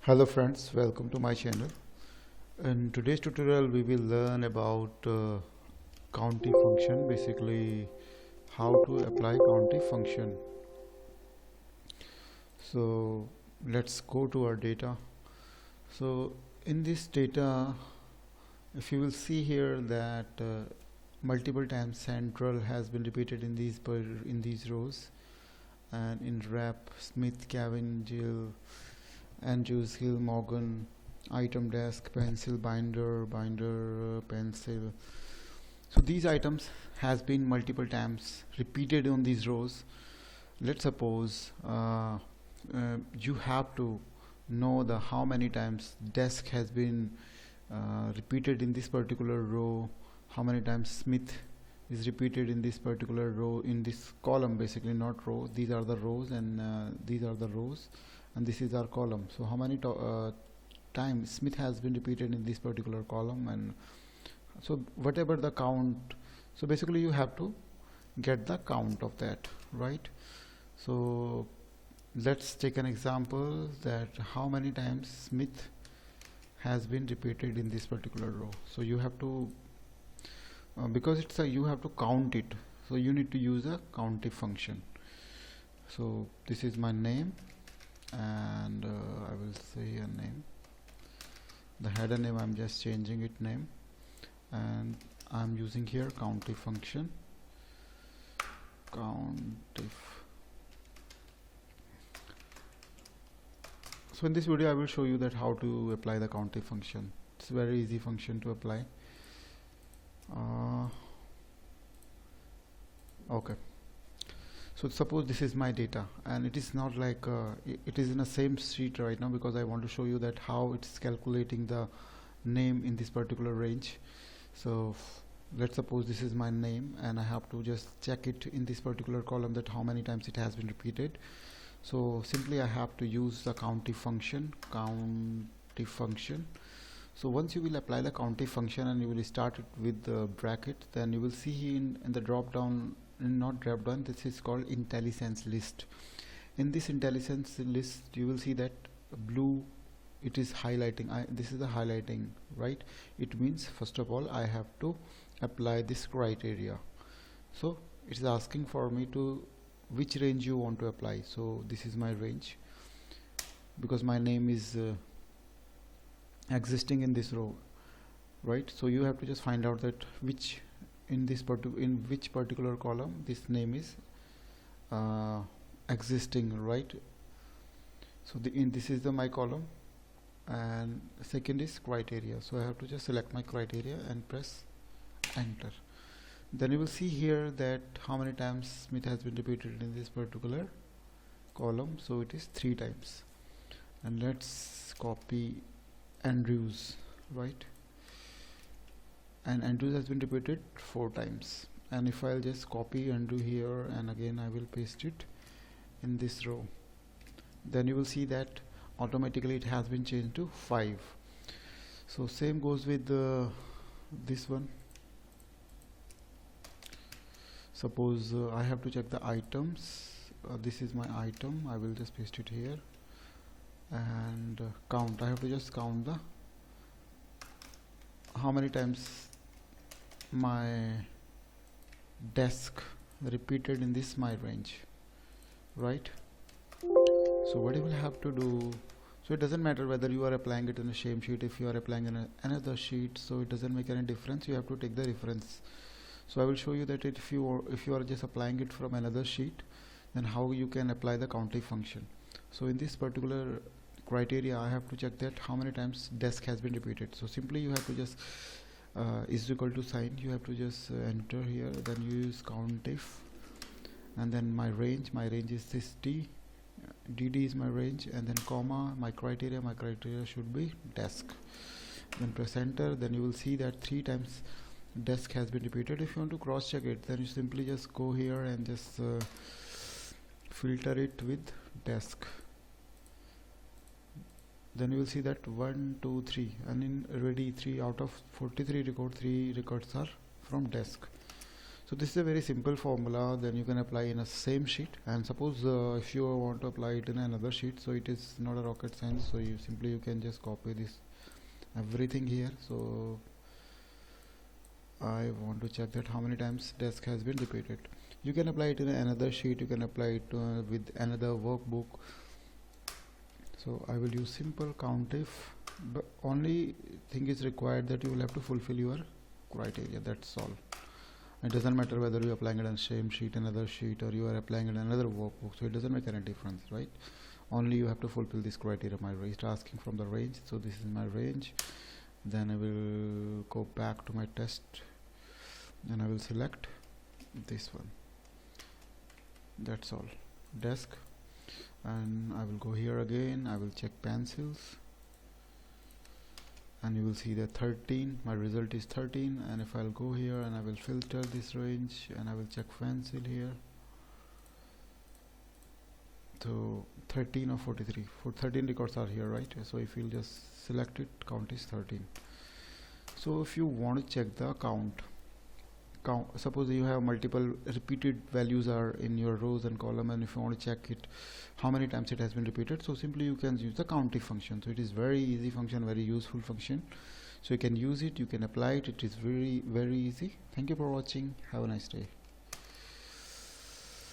Hello friends, welcome to my channel. In today's tutorial we will learn about county function, basically how to apply county function. So let's go to our data. So in this data, if you will see here that multiple times central has been repeated in these rows, and in wrap Smith, Kevin, Jill, Andrews, Hill, Morgan, item desk, pencil, binder, pencil. So these items has been multiple times repeated on these rows. Let's suppose you have to know the how many times desk has been repeated in this particular row, how many times Smith is repeated in this particular row, in this column, basically not row. These are the rows and these are the rows, and this is our column. So how many times Smith has been repeated in this particular column, and so whatever the count. So basically you have to get the count of that, right? So let's take an example that how many times Smith has been repeated in this particular row. So you have to because it's a you have to count it, so you need to use a countif function. So this is my name, and I will say a name. The header name I'm just changing it name, and I'm using here countif function. Countif. So in this video I will show you that how to apply the countif function. It's a very easy function to apply. Okay, so suppose this is my data, and it is not like it is in the same sheet right now, because I want to show you that how it's calculating the name in this particular range. So let's suppose this is my name, and I have to just check it in this particular column that how many times it has been repeated. So simply I have to use the countif function. So once you will apply the countif function and you will start it with the bracket, then you will see in the drop down, not drop down, this is called IntelliSense list. In this IntelliSense list you will see that blue, it is highlighting. This is the highlighting, right? It means first of all I have to apply this criteria. So it is asking for me to which range you want to apply. So this is my range, because my name is existing in this row, right? So you have to just find out that which in which particular column this name is existing, right? So this is my column, and second is criteria. So I have to just select my criteria and press enter. Then you will see here that how many times Smith has been repeated in this particular column. So it is 3 times. And let's copy Andrews, right? And Andrews has been repeated 4 times. And if I'll just copy Andrew here, and again I will paste it in this row, then you will see that automatically it has been changed to 5. So same goes with this one. Suppose I have to check the items. This is my item. I will just paste it here, and count. I have to just count the how many times my desk repeated in this my range, right? So what you will have to do, so it doesn't matter whether you are applying it in the same sheet, if you are applying in another sheet, so it doesn't make any difference. You have to take the reference. So I will show you that if you are just applying it from another sheet, then how you can apply the countif function. So in this particular criteria I have to check that how many times desk has been repeated. So simply you have to just is equal to sign, you have to just enter here, then you use countif, and then my range is this dd is my range, and then comma my criteria should be desk. Then press enter. Then you will see that 3 times desk has been repeated. If you want to cross check it, then you simply just go here and just filter it with desk. Then you will see that 1 2 3, and in ready 3 out of 43 record, 3 records are from desk. So this is a very simple formula, then you can apply in a same sheet. And suppose if you want to apply it in another sheet, so it is not a rocket science, so you can just copy this everything here. So I want to check that how many times desk has been repeated. You can apply it in another sheet, you can apply it with another workbook. So I will use simple COUNTIF, but only thing is required that you will have to fulfill your criteria, that's all. It doesn't matter whether you are applying it on same sheet, another sheet, or you are applying it on another workbook, so it doesn't make any difference, right? Only you have to fulfill this criteria. My range, asking from the range, so this is my range. Then I will go back to my test and I will select this one. That's all, desk, and I will go here again. I will check pencils, and you will see that 13, my result is 13. And if I'll go here and I will filter this range and I will check pencil here, so 13 or 43, for 13 records are here, right? So if you'll just select it, count is 13. So if you want to check the count, suppose you have multiple repeated values are in your rows and column, and if you want to check it how many times it has been repeated, so simply you can use the COUNTIF function. So it is very easy function, very useful function, so you can use it, you can apply it. It is very easy. Thank you for watching. Have a nice day.